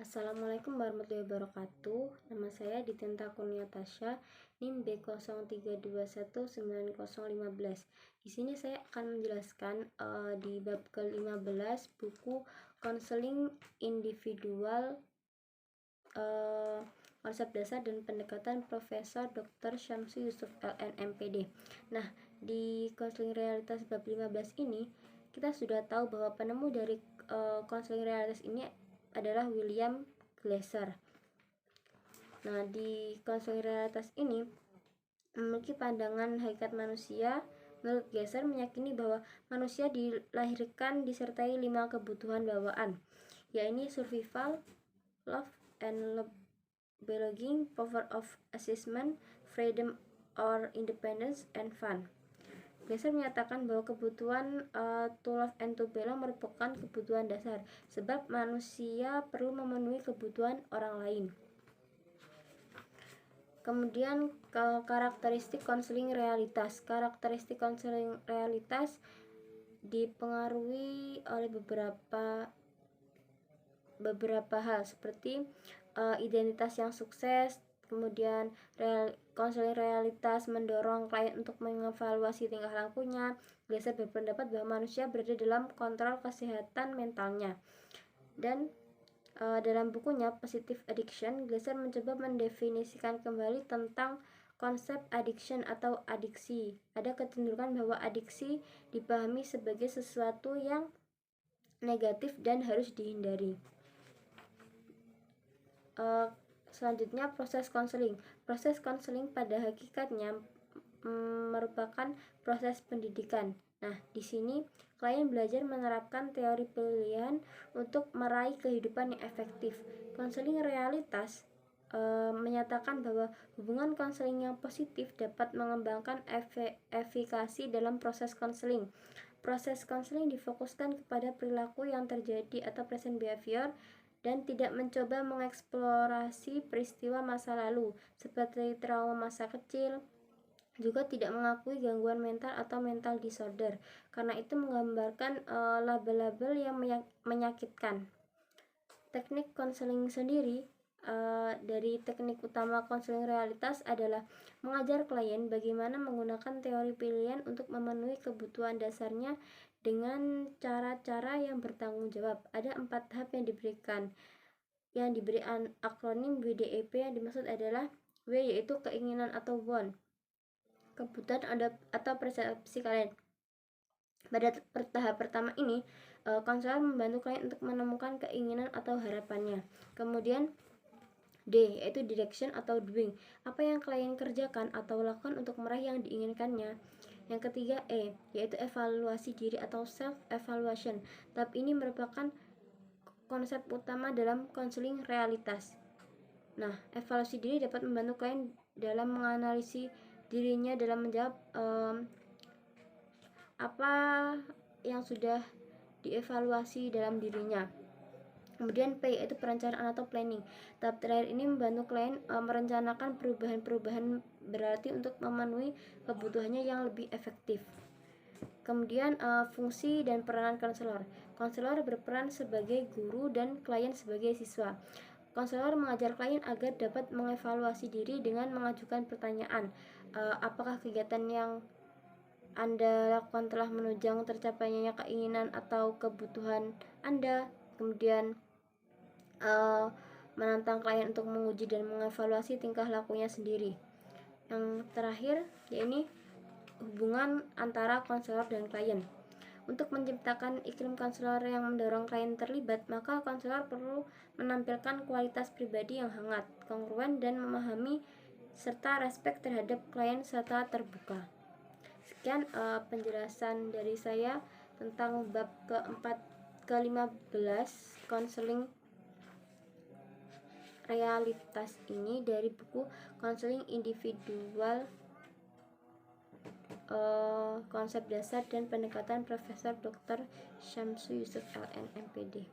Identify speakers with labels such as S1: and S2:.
S1: Assalamualaikum warahmatullahi wabarakatuh. Nama saya Ditinta Kurnia Tasya, NIM B03219015. Di sini saya akan menjelaskan di bab ke-15 buku Konseling Individual Konsep Dasar dan Pendekatan Profesor Dr. Syamsu Yusuf LN MPD. Nah, di konseling realitas bab 15 ini kita sudah tahu bahwa penemu dari konseling realitas ini adalah William Glasser. Nah, di konseling realitas ini memiliki pandangan hakikat manusia. Menurut Glasser meyakini bahwa manusia dilahirkan disertai 5 kebutuhan bawaan, yaitu survival, love and belonging, power of assessment, freedom or independence, and fun. Glasser menyatakan bahwa kebutuhan to love and to belong merupakan kebutuhan dasar, sebab manusia perlu memenuhi kebutuhan orang lain. Kemudian karakteristik konseling realitas. Karakteristik konseling realitas dipengaruhi oleh beberapa hal seperti identitas yang sukses. Kemudian konseling realitas mendorong klien untuk mengevaluasi tingkah lakunya. Glasser berpendapat bahwa manusia berada dalam kontrol kesehatan mentalnya. Dan dalam bukunya Positive Addiction, Glasser mencoba mendefinisikan kembali tentang konsep addiction atau adiksi. Ada kecenderungan bahwa adiksi dipahami sebagai sesuatu yang negatif dan harus dihindari. Selanjutnya, proses konseling. Proses konseling pada hakikatnya merupakan proses pendidikan. Nah, di sini klien belajar menerapkan teori pilihan untuk meraih kehidupan yang efektif. Konseling realitas menyatakan bahwa hubungan konseling yang positif dapat mengembangkan efikasi dalam proses konseling. Proses konseling difokuskan kepada perilaku yang terjadi atau present behavior dan tidak mencoba mengeksplorasi peristiwa masa lalu seperti trauma masa kecil. Juga tidak mengakui gangguan mental atau mental disorder, karena itu menggambarkan label-label yang menyakitkan. Teknik konseling sendiri, dari teknik utama konseling realitas adalah mengajar klien bagaimana menggunakan teori pilihan untuk memenuhi kebutuhan dasarnya dengan cara-cara yang bertanggung jawab. Ada 4 tahap yang diberi akronim WDEP. Yang dimaksud adalah W yaitu keinginan atau want, kebutuhan atau persepsi klien. Pada tahap pertama ini, konselor membantu klien untuk menemukan keinginan atau harapannya. Kemudian D yaitu direction atau doing, apa yang klien kerjakan atau lakukan untuk meraih yang diinginkannya. Yang ketiga E yaitu evaluasi diri atau self evaluation. Tahap ini merupakan konsep utama dalam konseling realitas. Nah, evaluasi diri dapat membantu klien dalam menganalisis dirinya dalam menjawab apa yang sudah dievaluasi dalam dirinya. Kemudian P yaitu perencanaan atau planning. Tahap terakhir ini membantu klien merencanakan perubahan-perubahan berarti untuk memenuhi kebutuhannya yang lebih efektif. Kemudian fungsi dan peranan konselor. Konselor berperan sebagai guru dan klien sebagai siswa. Konselor mengajar klien agar dapat mengevaluasi diri dengan mengajukan pertanyaan. Apakah kegiatan yang Anda lakukan telah menunjang tercapainya keinginan atau kebutuhan Anda? Kemudian menantang klien untuk menguji dan mengevaluasi tingkah lakunya sendiri. Yang terakhir, yaitu hubungan antara konselor dan klien. Untuk menciptakan iklim konselor yang mendorong klien terlibat, maka konselor perlu menampilkan kualitas pribadi yang hangat, kongruen, dan memahami serta respek terhadap klien serta terbuka. Sekian penjelasan dari saya tentang bab ke-15 konseling realitas ini dari buku Konseling Individual Konsep Dasar dan Pendekatan Profesor Dr. Syamsu Yusuf LN MPD.